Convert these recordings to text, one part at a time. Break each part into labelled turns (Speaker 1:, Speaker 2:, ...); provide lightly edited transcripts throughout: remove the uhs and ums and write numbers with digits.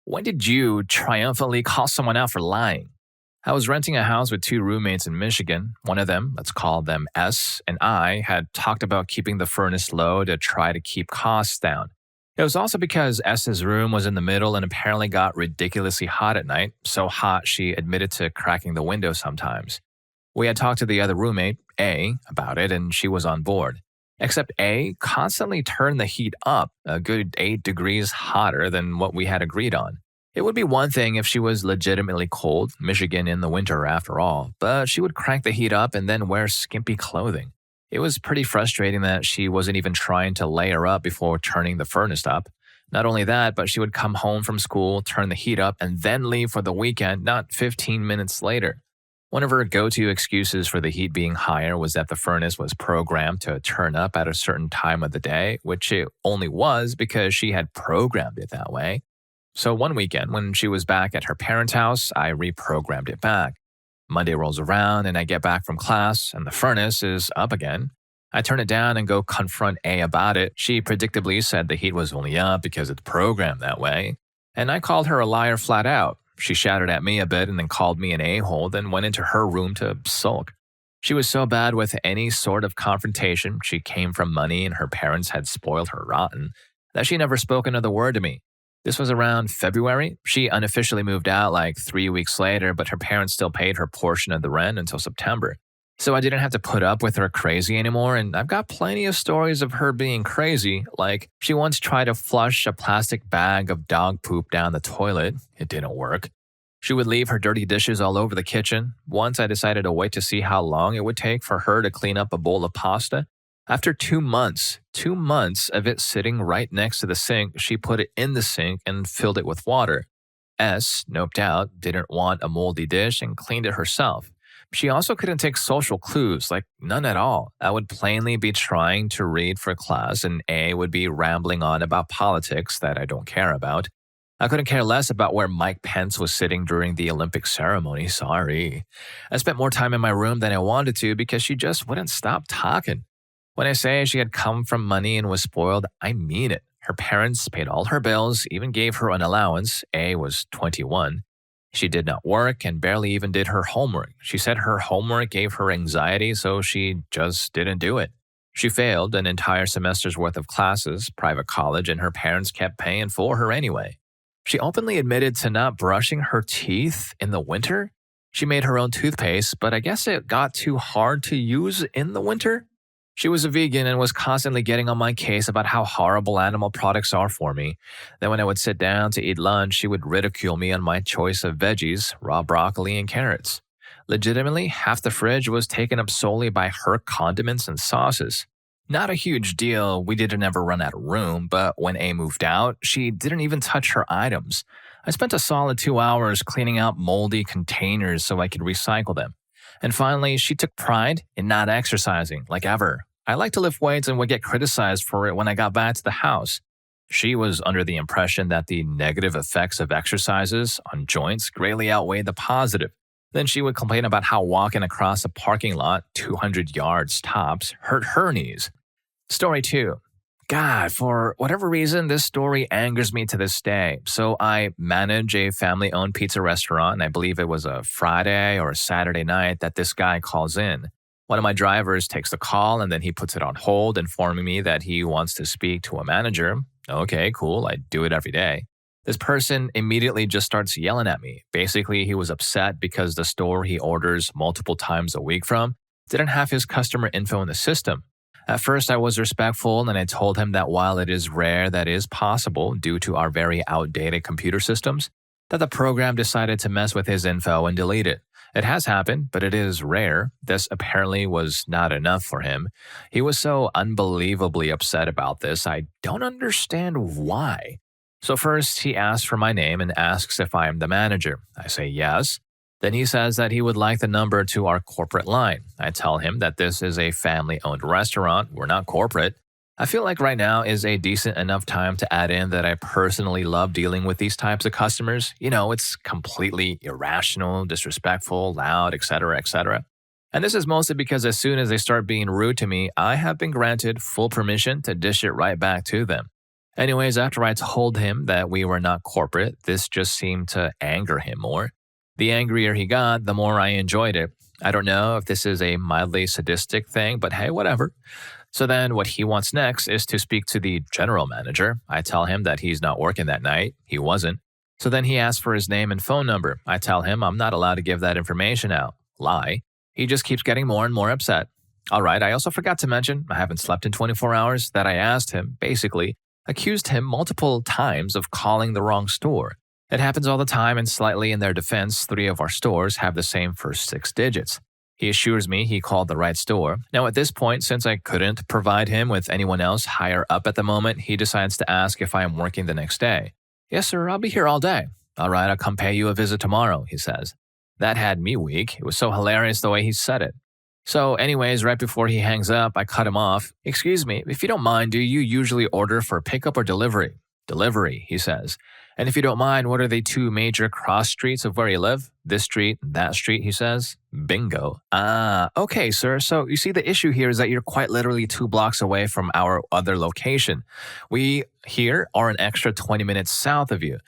Speaker 1: When did you triumphantly call someone out for lying? I was renting a house with two roommates in Michigan. One of them, let's call them S, and I had talked about keeping the furnace low to try to keep costs down. It was also because S's room was in the middle and apparently got ridiculously hot at night, so hot she admitted to cracking the window sometimes. We had talked to the other roommate, A, about it, and she was on board. Except A constantly turned the heat up a good 8 degrees hotter than what we had agreed on. It would be one thing if she was legitimately cold, Michigan in the winter after all, but she would crank the heat up and then wear skimpy clothing. It was pretty frustrating that she wasn't even trying to layer up before turning the furnace up. Not only that, but she would come home from school, turn the heat up, and then leave for the weekend not 15 minutes later. One of her go-to excuses for the heat being higher was that the furnace was programmed to turn up at a certain time of the day, which it only was because she had programmed it that way. So one weekend, when she was back at her parents' house, I reprogrammed it back. Monday rolls around and I get back from class and the furnace is up again. I turn it down and go confront A about it. She predictably said the heat was only up because it's programmed that way. And I called her a liar flat out. She shouted at me a bit and then called me an a-hole, then went into her room to sulk. She was so bad with any sort of confrontation, she came from money and her parents had spoiled her rotten, that she never spoke another word to me. This was around February. She unofficially moved out like 3 weeks later, but her parents still paid her portion of the rent until September. So I didn't have to put up with her crazy anymore, and I've got plenty of stories of her being crazy, like she once tried to flush a plastic bag of dog poop down the toilet. It didn't work. She would leave her dirty dishes all over the kitchen. Once I decided to wait to see how long it would take for her to clean up a bowl of pasta. After 2 months of it sitting right next to the sink, she put it in the sink and filled it with water. S, noped out, didn't want a moldy dish and cleaned it herself. She also couldn't take social clues, like none at all. I would plainly be trying to read for class and A would be rambling on about politics that I don't care about. I couldn't care less about where Mike Pence was sitting during the Olympic ceremony, sorry. I spent more time in my room than I wanted to because she just wouldn't stop talking. When I say she had come from money and was spoiled, I mean it. Her parents paid all her bills, even gave her an allowance. A was 21. She did not work and barely even did her homework. She said her homework gave her anxiety, so she just didn't do it. She failed an entire semester's worth of classes, private college, and her parents kept paying for her anyway. She openly admitted to not brushing her teeth in the winter. She made her own toothpaste, but I guess it got too hard to use in the winter. She was a vegan and was constantly getting on my case about how horrible animal products are for me. Then when I would sit down to eat lunch, she would ridicule me on my choice of veggies, raw broccoli and carrots. Legitimately, half the fridge was taken up solely by her condiments and sauces. Not a huge deal, we didn't ever run out of room, but when A moved out, she didn't even touch her items. I spent a solid 2 hours cleaning out moldy containers so I could recycle them. And finally, she took pride in not exercising, like ever. I like to lift weights and would get criticized for it when I got back to the house. She was under the impression that the negative effects of exercises on joints greatly outweighed the positive. Then she would complain about how walking across a parking lot, 200 yards tops, hurt her knees. Story 2. God, for whatever reason, this story angers me to this day. So I manage a family-owned pizza restaurant, and I believe it was a Friday or a Saturday night that this guy calls in. One of my drivers takes the call, and then he puts it on hold, informing me that he wants to speak to a manager. Okay, cool, I do it every day. This person immediately just starts yelling at me. Basically, he was upset because the store he orders multiple times a week from didn't have his customer info in the system. At first, I was respectful and I told him that while it is rare that is possible due to our very outdated computer systems, that the program decided to mess with his info and delete it. It has happened, but it is rare. This apparently was not enough for him. He was so unbelievably upset about this, I don't understand why. So first, he asks for my name and asks if I am the manager. I say yes. Then he says that he would like the number to our corporate line. I tell him that this is a family-owned restaurant. We're not corporate. I feel like right now is a decent enough time to add in that I personally love dealing with these types of customers. You know, it's completely irrational, disrespectful, loud, etc., etc. And this is mostly because as soon as they start being rude to me, I have been granted full permission to dish it right back to them. Anyways, after I told him that we were not corporate, this just seemed to anger him more. The angrier he got, the more I enjoyed it. I don't know if this is a mildly sadistic thing, but hey, whatever. So then, what he wants next is to speak to the general manager. I tell him that he's not working that night. He wasn't. So then he asks for his name and phone number. I tell him I'm not allowed to give that information out. Lie. He just keeps getting more and more upset. All right, I also forgot to mention I haven't slept in 24 hours, that I asked him, basically, accused him multiple times of calling the wrong store. It happens all the time, and slightly in their defense, 3 of our stores have the same first 6 digits. He assures me he called the right store. Now, at this point, since I couldn't provide him with anyone else higher up at the moment, he decides to ask if I am working the next day. Yes, sir, I'll be here all day. All right, I'll come pay you a visit tomorrow, he says. That had me weak. It was so hilarious the way he said it. So anyways, right before he hangs up, I cut him off. Excuse me, if you don't mind, do you usually order for pickup or delivery? Delivery, he says. And if you don't mind, what are the 2 major cross streets of where you live? This street, that street, he says. Bingo. Ah, okay, sir. So you see, the issue here is that you're quite literally 2 blocks away from our other location. We here are an extra 20 minutes south of you.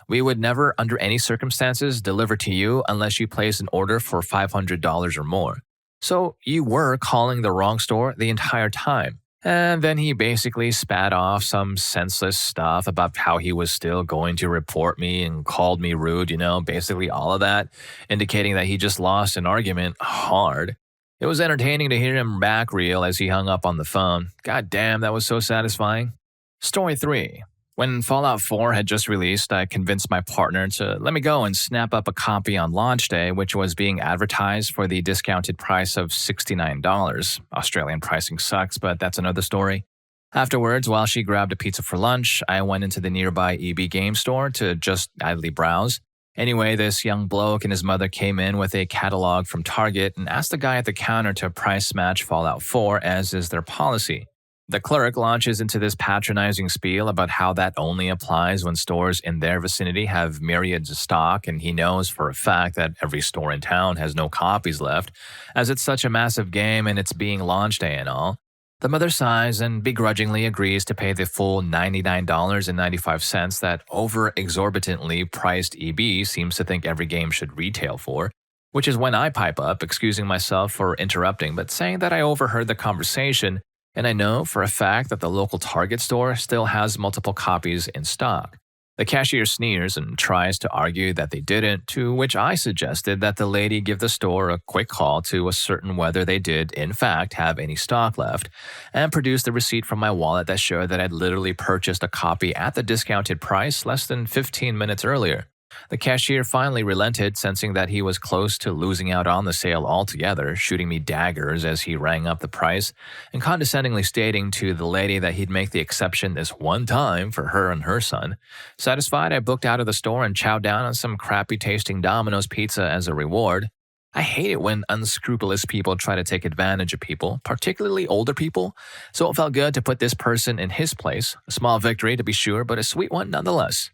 Speaker 1: We would never, under any circumstances, deliver to you unless you place an order for $500 or more. So you were calling the wrong store the entire time. And then he basically spat off some senseless stuff about how he was still going to report me and called me rude, basically all of that, indicating that he just lost an argument hard. It was entertaining to hear him back reel as he hung up on the phone. God damn, that was so satisfying. Story 3. When Fallout 4 had just released, I convinced my partner to let me go and snap up a copy on launch day, which was being advertised for the discounted price of $69. Australian pricing sucks, but that's another story. Afterwards, while she grabbed a pizza for lunch, I went into the nearby EB game store to just idly browse. Anyway, this young bloke and his mother came in with a catalog from Target and asked the guy at the counter to price match Fallout 4, as is their policy. The clerk launches into this patronizing spiel about how that only applies when stores in their vicinity have myriads of stock, and he knows for a fact that every store in town has no copies left, as it's such a massive game and it's being launch day and all. The mother sighs and begrudgingly agrees to pay the full $99.95 that over-exorbitantly priced EB seems to think every game should retail for, which is when I pipe up, excusing myself for interrupting, but saying that I overheard the conversation, and I know for a fact that the local Target store still has multiple copies in stock. The cashier sneers and tries to argue that they didn't, to which I suggested that the lady give the store a quick call to ascertain whether they did, in fact, have any stock left, and produce the receipt from my wallet that showed that I'd literally purchased a copy at the discounted price less than 15 minutes earlier. The cashier finally relented, sensing that he was close to losing out on the sale altogether, shooting me daggers as he rang up the price, and condescendingly stating to the lady that he'd make the exception this one time for her and her son. Satisfied, I booked out of the store and chowed down on some crappy-tasting Domino's pizza as a reward. I hate it when unscrupulous people try to take advantage of people, particularly older people, so it felt good to put this person in his place. A small victory, to be sure, but a sweet one nonetheless.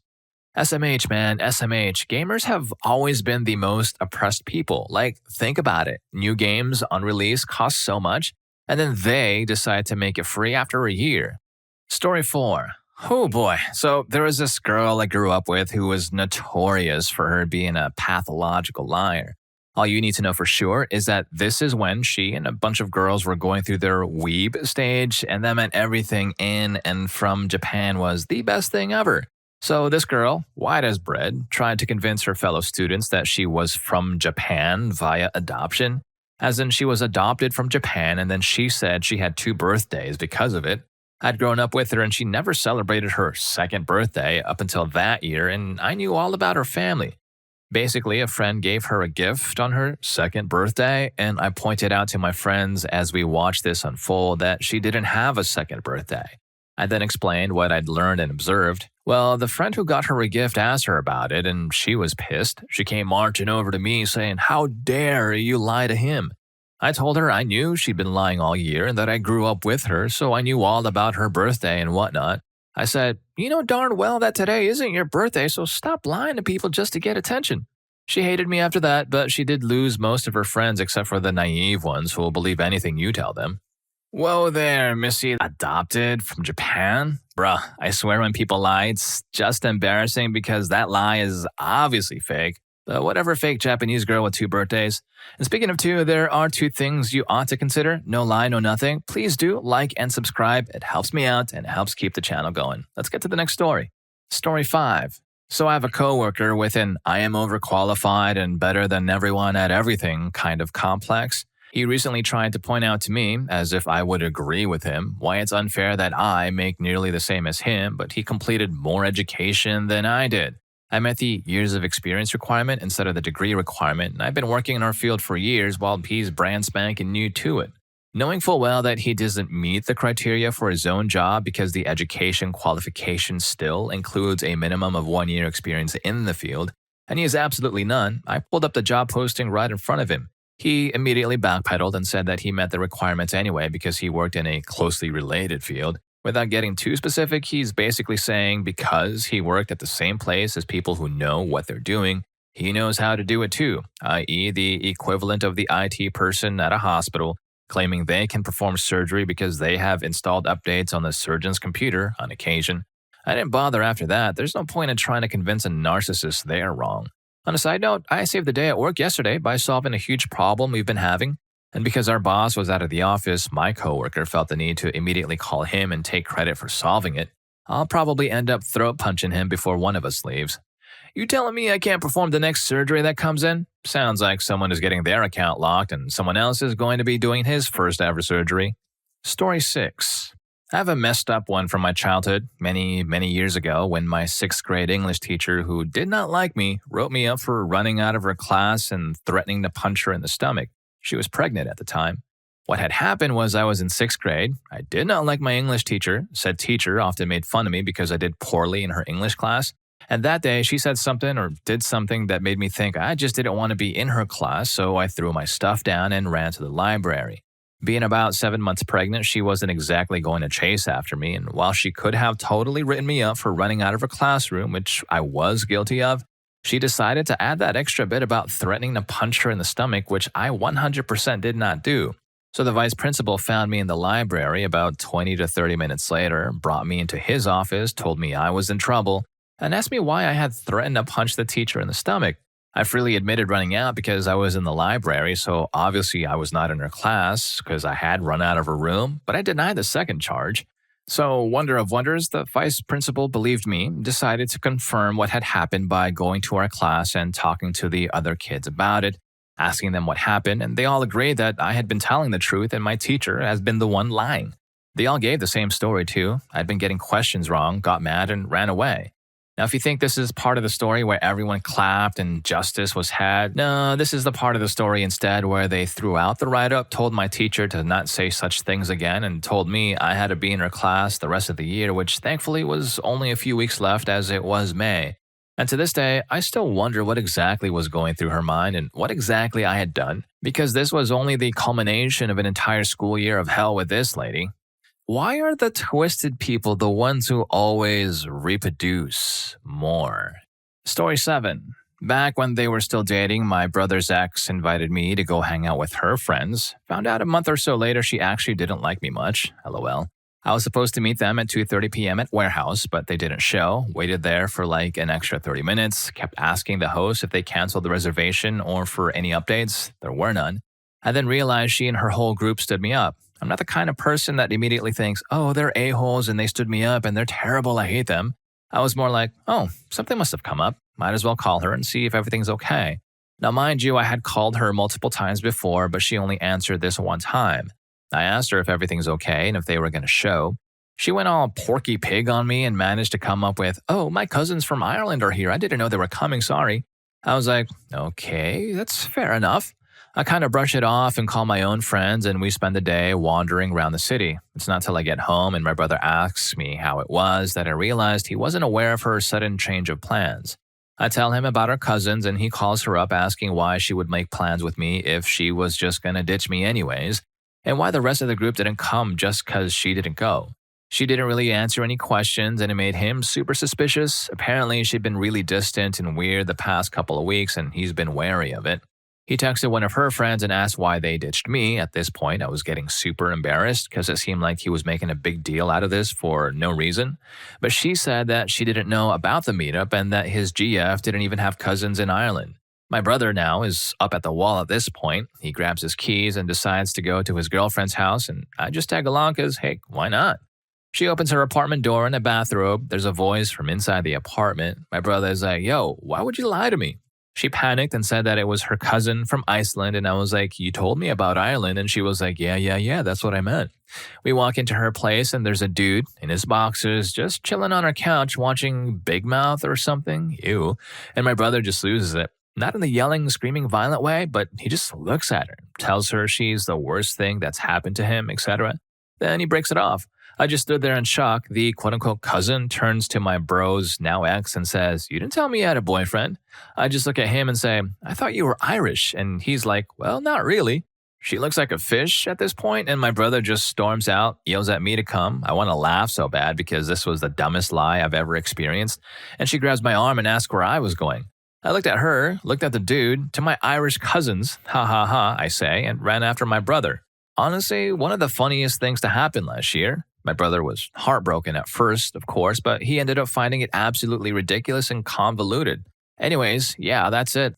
Speaker 1: SMH, man, SMH. Gamers have always been the most oppressed people. Like, think about it. New games on release cost so much, and then they decide to make it free after a year. Story 4. Oh boy. So there was this girl I grew up with who was notorious for her being a pathological liar. All you need to know for sure is that this is when she and a bunch of girls were going through their weeb stage, and that meant everything in and from Japan was the best thing ever. So this girl, white as bread, tried to convince her fellow students that she was from Japan via adoption, as in she was adopted from Japan, and then she said she had 2 birthdays because of it. I'd grown up with her and she never celebrated her 2nd birthday up until that year, and I knew all about her family. Basically, a friend gave her a gift on her 2nd birthday, and I pointed out to my friends as we watched this unfold that she didn't have a 2nd birthday. I then explained what I'd learned and observed. Well, the friend who got her a gift asked her about it, and she was pissed. She came marching over to me saying, "How dare you lie to him?" I told her I knew she'd been lying all year and that I grew up with her, so I knew all about her birthday and whatnot. I said, "You know darn well that today isn't your birthday, so stop lying to people just to get attention." She hated me after that, but she did lose most of her friends except for the naive ones who will believe anything you tell them. Whoa there, Missy. Adopted from Japan? Bruh, I swear when people lie, it's just embarrassing because that lie is obviously fake. But whatever, fake Japanese girl with two birthdays. And speaking of two, there are two things you ought to consider. No lie, no nothing. Please do like and subscribe. It helps me out and helps keep the channel going. Let's get to the next story. Story 5. So I have a coworker with an I am overqualified and better than everyone at everything kind of complex. He recently tried to point out to me, as if I would agree with him, why it's unfair that I make nearly the same as him, but he completed more education than I did. I met the years of experience requirement instead of the degree requirement, and I've been working in our field for years while he's brand spanking new to it. Knowing full well that he doesn't meet the criteria for his own job because the education qualification still includes a minimum of 1 year experience in the field, and he has absolutely none, I pulled up the job posting right in front of him. He immediately backpedaled and said that he met the requirements anyway because he worked in a closely related field. Without getting too specific, he's basically saying because he worked at the same place as people who know what they're doing, he knows how to do it too, i.e., the equivalent of the IT person at a hospital, claiming they can perform surgery because they have installed updates on the surgeon's computer on occasion. I didn't bother after that. There's no point in trying to convince a narcissist they are wrong. On a side note, I saved the day at work yesterday by solving a huge problem we've been having. And because our boss was out of the office, my coworker felt the need to immediately call him and take credit for solving it. I'll probably end up throat punching him before one of us leaves. You telling me I can't perform the next surgery that comes in? Sounds like someone is getting their account locked and someone else is going to be doing his first ever surgery. Story 6. I have a messed up one from my childhood, many years ago, when my 6th grade English teacher, who did not like me, wrote me up for running out of her class and threatening to punch her in the stomach. She was pregnant at the time. What had happened was I was in 6th grade. I did not like my English teacher. Said teacher often made fun of me because I did poorly in her English class. And that day, she said something or did something that made me think I just didn't want to be in her class, so I threw my stuff down and ran to the library. Being about 7 months pregnant, she wasn't exactly going to chase after me, and while she could have totally written me up for running out of her classroom, which I was guilty of, she decided to add that extra bit about threatening to punch her in the stomach, which I 100% did not do. So the vice principal found me in the library about 20 to 30 minutes later, brought me into his office, told me I was in trouble, and asked me why I had threatened to punch the teacher in the stomach. I freely admitted running out because I was in the library, so obviously I was not in her class because I had run out of her room, but I denied the second charge. So, wonder of wonders, the vice principal believed me, decided to confirm what had happened by going to our class and talking to the other kids about it, asking them what happened, and they all agreed that I had been telling the truth and my teacher has been the one lying. They all gave the same story too. I'd been getting questions wrong, got mad, and ran away. Now, if you think this is part of the story where everyone clapped and justice was had, no, this is the part of the story instead where they threw out the write-up, told my teacher to not say such things again, and told me I had to be in her class the rest of the year, which thankfully was only a few weeks left as it was May. And to this day, I still wonder what exactly was going through her mind and what exactly I had done, because this was only the culmination of an entire school year of hell with this lady. Why are the twisted people the ones who always reproduce more? Story 7. Back when they were still dating, my brother's ex invited me to go hang out with her friends. Found out a month or so later she actually didn't like me much. LOL. I was supposed to meet them at 2:30 p.m. at Warehouse, but they didn't show. Waited there for like an extra 30 minutes. Kept asking the host if they canceled the reservation or for any updates. There were none. I then realized she and her whole group stood me up. I'm not the kind of person that immediately thinks, oh, they're a-holes and they stood me up and they're terrible, I hate them. I was more like, oh, something must have come up. Might as well call her and see if everything's okay. Now, mind you, I had called her multiple times before, but she only answered this one time. I asked her if everything's okay and if they were going to show. She went all Porky Pig on me and managed to come up with, oh, my cousins from Ireland are here. I didn't know they were coming, sorry. I was like, okay, that's fair enough. I kind of brush it off and call my own friends, and we spend the day wandering around the city. It's not till I get home and my brother asks me how it was that I realized he wasn't aware of her sudden change of plans. I tell him about our cousins, and he calls her up asking why she would make plans with me if she was just going to ditch me anyways, and why the rest of the group didn't come just because she didn't go. She didn't really answer any questions, and it made him super suspicious. Apparently, she'd been really distant and weird the past couple of weeks, and he's been wary of it. He texted one of her friends and asked why they ditched me. At this point, I was getting super embarrassed because it seemed like he was making a big deal out of this for no reason. But she said that she didn't know about the meetup and that his GF didn't even have cousins in Ireland. My brother now is up at the wall at this point. He grabs his keys and decides to go to his girlfriend's house, and I just tag along because, hey, why not? She opens her apartment door in a bathrobe. There's a voice from inside the apartment. My brother is like, yo, why would you lie to me? She panicked and said that it was her cousin from Iceland, and I was like, you told me about Ireland, and she was like, yeah, that's what I meant. We walk into her place, and there's a dude in his boxers just chilling on her couch watching Big Mouth or something. Ew. And my brother just loses it. Not in the yelling, screaming, violent way, but he just looks at her, tells her she's the worst thing that's happened to him, etc. Then he breaks it off. I just stood there in shock. The quote-unquote cousin turns to my bro's now ex and says, you didn't tell me you had a boyfriend. I just look at him and say, I thought you were Irish. And he's like, well, not really. She looks like a fish at this point, and my brother just storms out, yells at me to come. I want to laugh so bad because this was the dumbest lie I've ever experienced. And she grabs my arm and asks where I was going. I looked at her, looked at the dude, to my Irish cousins, ha ha ha, I say, and ran after my brother. Honestly, one of the funniest things to happen last year. My brother was heartbroken at first, of course, but he ended up finding it absolutely ridiculous and convoluted. Anyways, yeah, that's it.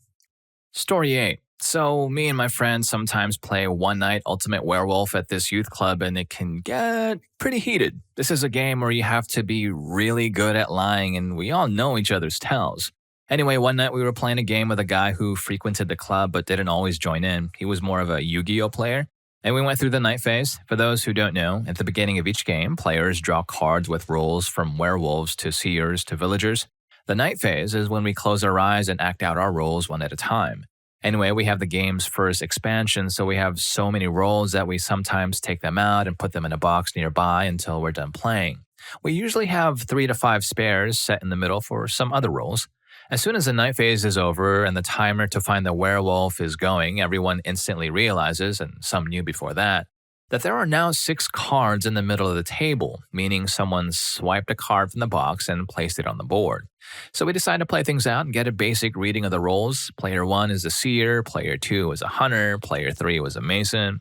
Speaker 1: Story 8. So, me and my friends sometimes play One Night Ultimate Werewolf at this youth club, and it can get pretty heated. This is a game where you have to be really good at lying, and we all know each other's tells. Anyway, one night we were playing a game with a guy who frequented the club but didn't always join in. He was more of a Yu-Gi-Oh player. And we went through the night phase. For those who don't know, at the beginning of each game, players draw cards with roles from werewolves to seers to villagers. The night phase is when we close our eyes and act out our roles one at a time. Anyway, we have the game's first expansion, so we have so many roles that we sometimes take them out and put them in a box nearby until we're done playing. We usually have 3 to 5 spares set in the middle for some other roles. As soon as the night phase is over and the timer to find the werewolf is going, everyone instantly realizes, and some knew before that there are now 6 cards in the middle of the table, meaning someone swiped a card from the box and placed it on the board. So we decide to play things out and get a basic reading of the roles. Player 1 is a seer, player 2 is a hunter, player 3 was a mason,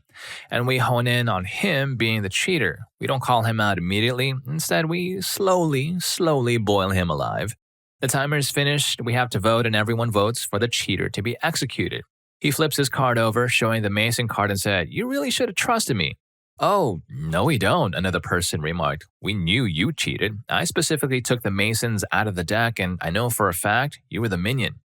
Speaker 1: and we hone in on him being the cheater. We don't call him out immediately. Instead, we slowly boil him alive. The timer is finished, we have to vote, and everyone votes for the cheater to be executed. He flips his card over, showing the Mason card and said, you really should have trusted me. Oh, no we don't, another person remarked. We knew you cheated. I specifically took the Masons out of the deck, and I know for a fact you were the minion.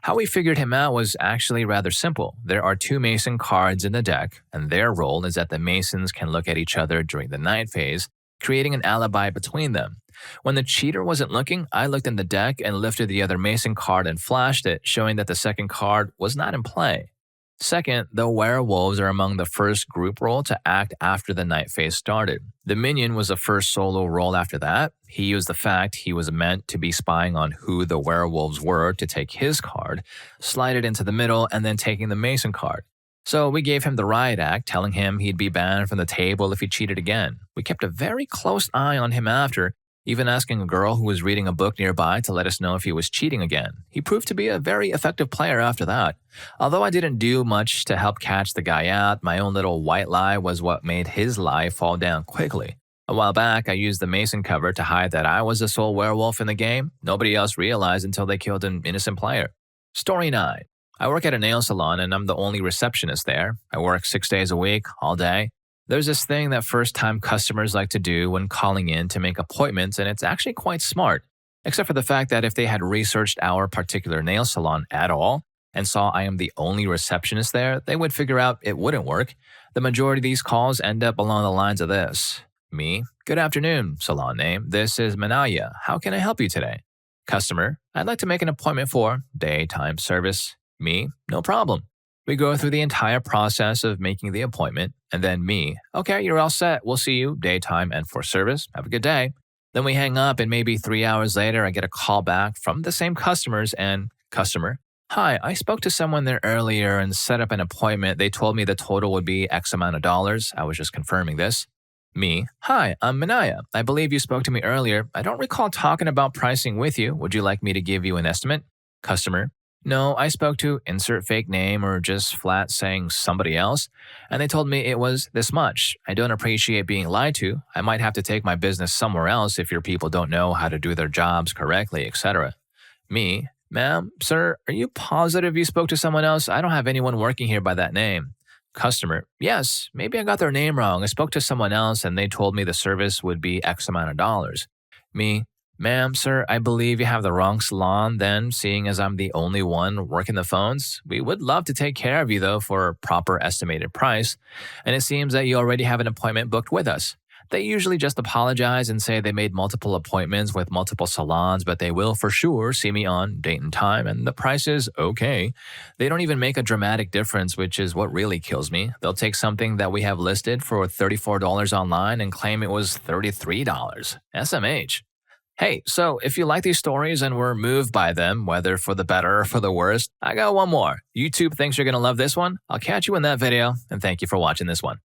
Speaker 1: How we figured him out was actually rather simple. There are 2 Mason cards in the deck, and their role is that the Masons can look at each other during the night phase, creating an alibi between them. When the cheater wasn't looking, I looked in the deck and lifted the other Mason card and flashed it, showing that the second card was not in play. Second, the werewolves are among the first group role to act after the night phase started. The minion was the first solo role after that. He used the fact he was meant to be spying on who the werewolves were to take his card, slide it into the middle, and then taking the Mason card. So we gave him the riot act, telling him he'd be banned from the table if he cheated again. We kept a very close eye on him after, even asking a girl who was reading a book nearby to let us know if he was cheating again. He proved to be a very effective player after that. Although I didn't do much to help catch the guy out, my own little white lie was what made his lie fall down quickly. A while back, I used the Mason cover to hide that I was the sole werewolf in the game. Nobody else realized until they killed an innocent player. Story 9. I work at a nail salon and I'm the only receptionist there. I work 6 days a week, all day. There's this thing that first-time customers like to do when calling in to make appointments, and it's actually quite smart, except for the fact that if they had researched our particular nail salon at all and saw I am the only receptionist there, they would figure out it wouldn't work. The majority of these calls end up along the lines of this. Me, good afternoon, salon name. This is Manaya. How can I help you today? Customer, I'd like to make an appointment for daytime service. Me, no problem. We go through the entire process of making the appointment, and then me, okay, you're all set. We'll see you daytime and for service. Have a good day. Then we hang up, and maybe 3 hours later, I get a call back from the same customers and customer. Hi, I spoke to someone there earlier and set up an appointment. They told me the total would be X amount of dollars. I was just confirming this. Me, hi, I'm Manaya. I believe you spoke to me earlier. I don't recall talking about pricing with you. Would you like me to give you an estimate? Customer, No, I spoke to insert fake name or just flat saying somebody else, and they told me it was this much. I don't appreciate being lied to. I might have to take my business somewhere else if your people don't know how to do their jobs correctly, etc. Me, ma'am, sir, are you positive you spoke to someone else? I don't have anyone working here by that name. Customer, yes, maybe I got their name wrong. I spoke to someone else and they told me the service would be X amount of dollars. Me, ma'am, sir, I believe you have the wrong salon then, seeing as I'm the only one working the phones. We would love to take care of you though for a proper estimated price, and it seems that you already have an appointment booked with us. They usually just apologize and say they made multiple appointments with multiple salons, but they will for sure see me on date and time, and the price is okay. They don't even make a dramatic difference, which is what really kills me. They'll take something that we have listed for $34 online and claim it was $33. SMH. Hey, so if you like these stories and were moved by them, whether for the better or for the worse, I got one more. YouTube thinks you're going to love this one. I'll catch you in that video, and thank you for watching this one.